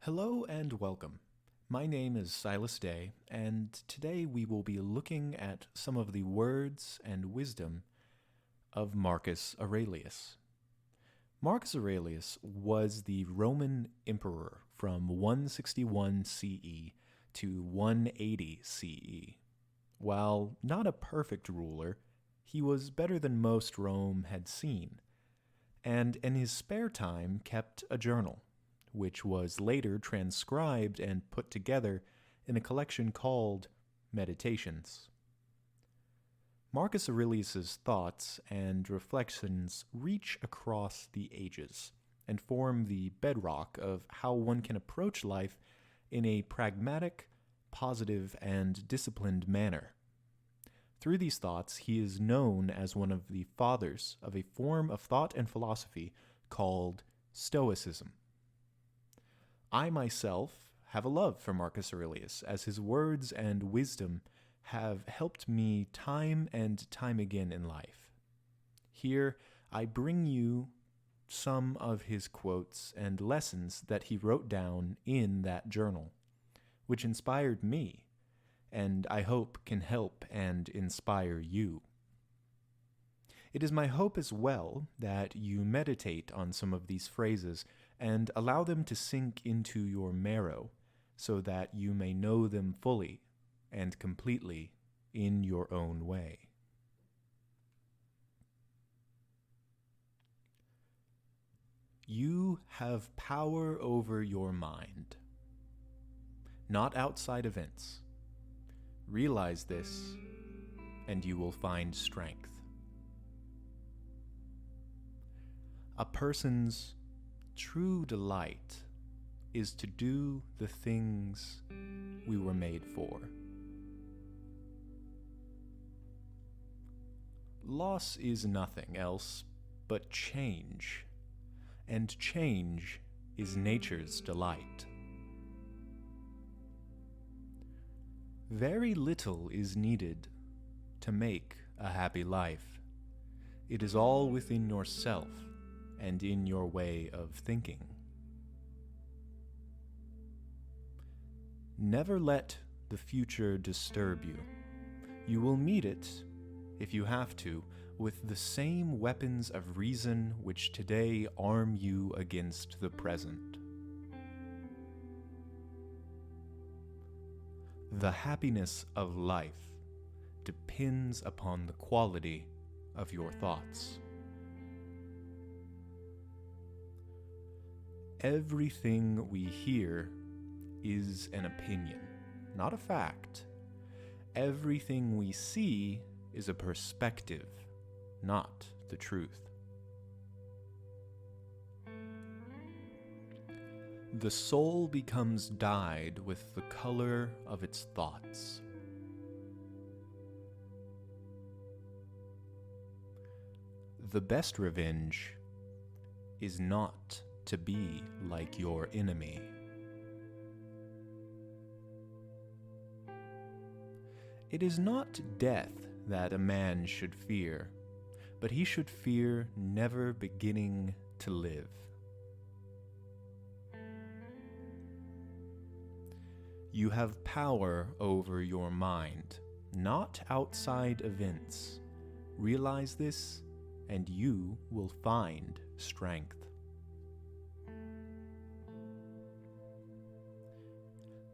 Hello and welcome. My name is Silas Day, and today we will be looking at some of the words and wisdom of Marcus Aurelius. Marcus Aurelius was the Roman emperor from 161 CE to 180 CE. While not a perfect ruler, he was better than most Rome had seen, and in his spare time kept a journal, which was later transcribed and put together in a collection called Meditations. Marcus Aurelius's thoughts and reflections reach across the ages and form the bedrock of how one can approach life in a pragmatic, positive, and disciplined manner. Through these thoughts, he is known as one of the fathers of a form of thought and philosophy called Stoicism. I myself have a love for Marcus Aurelius, as his words and wisdom have helped me time and time again in life. Here, I bring you some of his quotes and lessons that he wrote down in that journal, which inspired me, and I hope can help and inspire you. It is my hope as well that you meditate on some of these phrases and allow them to sink into your marrow so that you may know them fully and completely in your own way. You have power over your mind, not outside events. Realize this, and you will find strength. A person's true delight is to do the things we were made for. Loss is nothing else but change, and change is nature's delight. Very little is needed to make a happy life. It is all within yourself and in your way of thinking. Never let the future disturb you. You will meet it, if you have to, with the same weapons of reason which today arm you against the present. The happiness of life depends upon the quality of your thoughts. Everything we hear is an opinion, not a fact. Everything we see is a perspective, not the truth. The soul becomes dyed with the color of its thoughts. The best revenge is not to be like your enemy. It is not death that a man should fear, but he should fear never beginning to live. You have power over your mind, not outside events. Realize this, and you will find strength.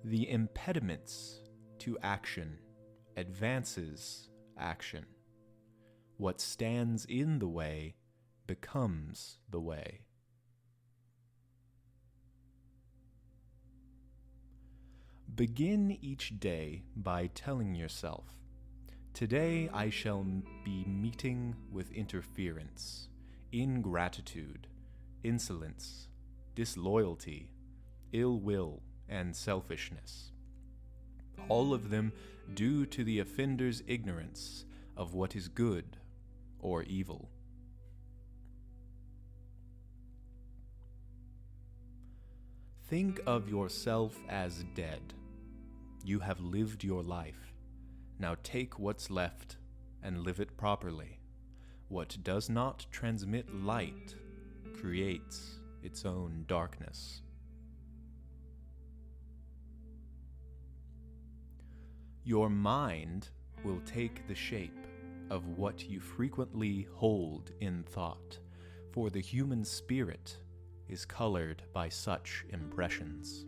The impediments to action advances action. What stands in the way becomes the way. Begin each day by telling yourself, "Today I shall be meeting with interference, ingratitude, insolence, disloyalty, ill will, and selfishness. All of them due to the offender's ignorance of what is good or evil." Think of yourself as dead. You have lived your life. Now take what's left and live it properly. What does not transmit light creates its own darkness. Your mind will take the shape of what you frequently hold in thought, for the human spirit is colored by such impressions.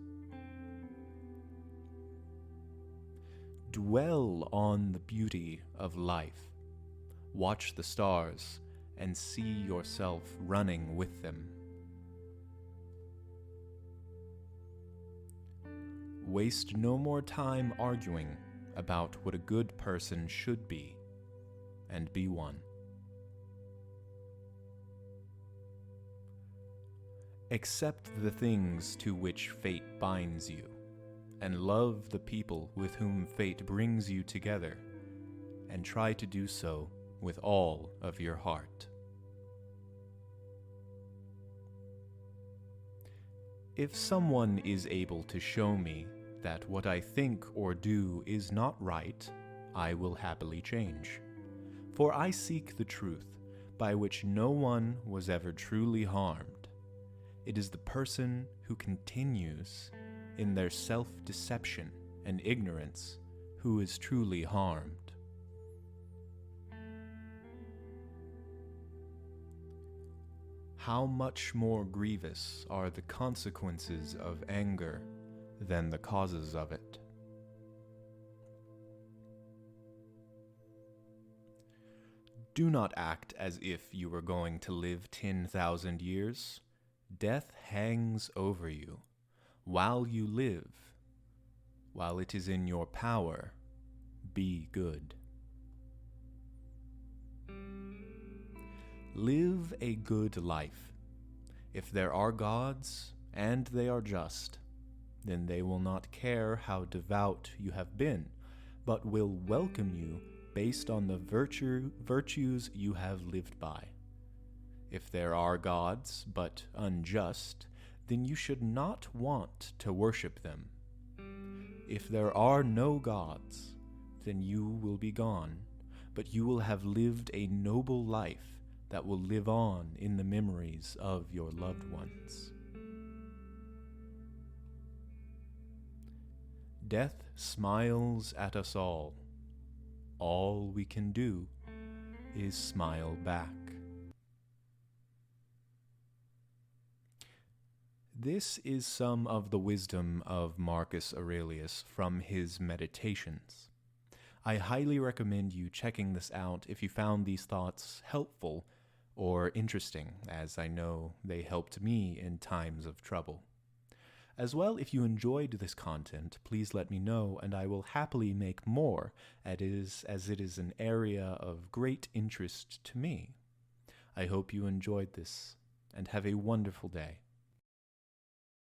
Dwell on the beauty of life. Watch the stars and see yourself running with them. Waste no more time arguing about what a good person should be, and be one. Accept the things to which fate binds you, and love the people with whom fate brings you together, and try to do so with all of your heart. If someone is able to show me that what I think or do is not right, I will happily change. For I seek the truth, by which no one was ever truly harmed. It is the person who continues in their self-deception and ignorance who is truly harmed. How much more grievous are the consequences of anger than the causes of it? Do not act as if you were going to live 10,000 years. Death hangs over you. While you live, while it is in your power, be good. Live a good life. If there are gods, and they are just, then they will not care how devout you have been, but will welcome you based on the virtues you have lived by. If there are gods, but unjust, then you should not want to worship them. If there are no gods, then you will be gone, but you will have lived a noble life that will live on in the memories of your loved ones. Death smiles at us all. All we can do is smile back. This is some of the wisdom of Marcus Aurelius from his Meditations. I highly recommend you checking this out if you found these thoughts helpful or interesting, as I know they helped me in times of trouble. As well, if you enjoyed this content, please let me know, and I will happily make more, as it is an area of great interest to me. I hope you enjoyed this, and have a wonderful day.